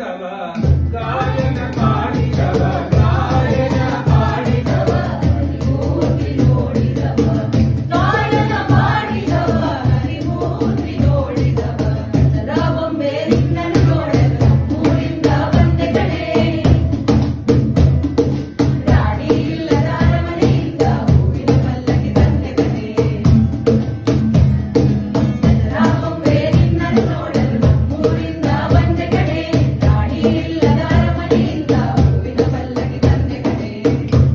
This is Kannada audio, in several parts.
ಮಾಡಿದವ ಗಾಯನ ಮಾಡಿದವ ಗಾಯನ ಮಾಡಿದವ ಮೂರ್ತಿ ನೋಡಿದವ ಗಾಯನ ಮಾಡಿದವ ಮೂರ್ತಿ ನೋಡಿದವ ಸದಾ ಬೊಂಬೆ ನಿನ್ನನ್ನು ನೋಡಲು ನಮ್ಮೂರಿಂದ ಬಂದೆ ಕಣೆ ರಾಣಿ ಇಲ್ಲದ ಅರಮನೆಯಿಂದ ಹೂವಿನ ಪಲ್ಲಕ್ಕಿ ತಂದೆ ಕಣೆ ಸದಾ ಬೊಂಬೆ ನಿನ್ನನ್ನು ನೋಡಲು ನಮ್ಮೂರಿಂದ ಬಂದೆ ಕಣೆ ರಾಣಿ ಇಲ್ಲದ ಅರಮನೆಯಿಂದ ಹೂವಿನ ಪಲ್ಲಕ್ಕಿ ತಂದೆ ಕಣೆ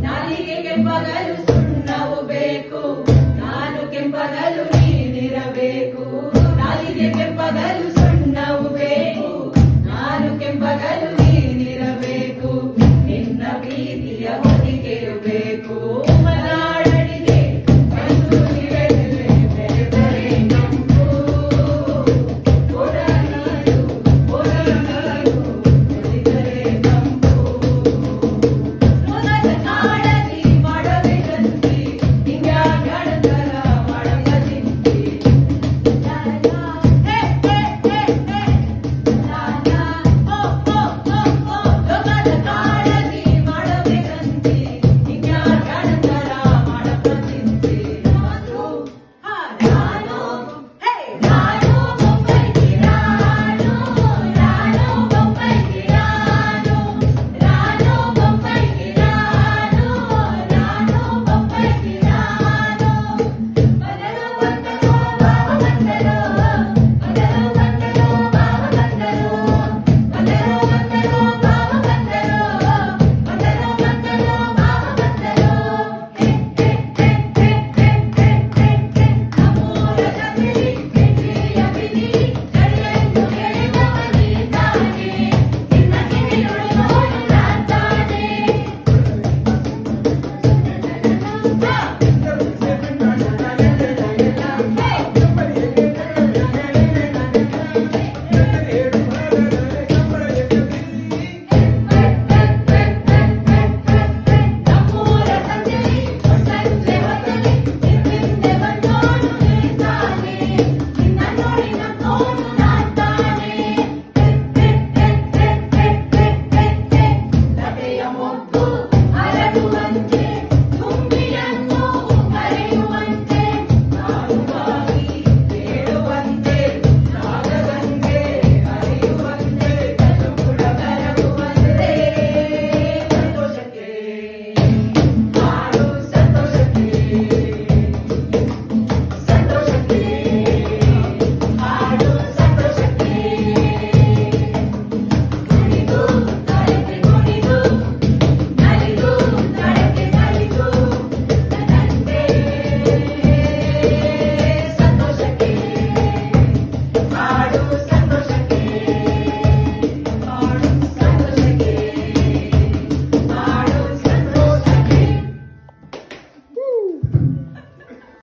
ನಾಲಿಗೆ ಕೆಂಪಗಲು ಸುಣ್ಣವು ಬೇಕು ನಾನು ಕೆಂಪಗಲು ನೀನಿರಬೇಕು ನಾಲಿಗೆ ಕೆಂಪಗಲು ಸುಣ್ಣವು ಬೇಕು ನಾನು ಕೆಂಪಗಲು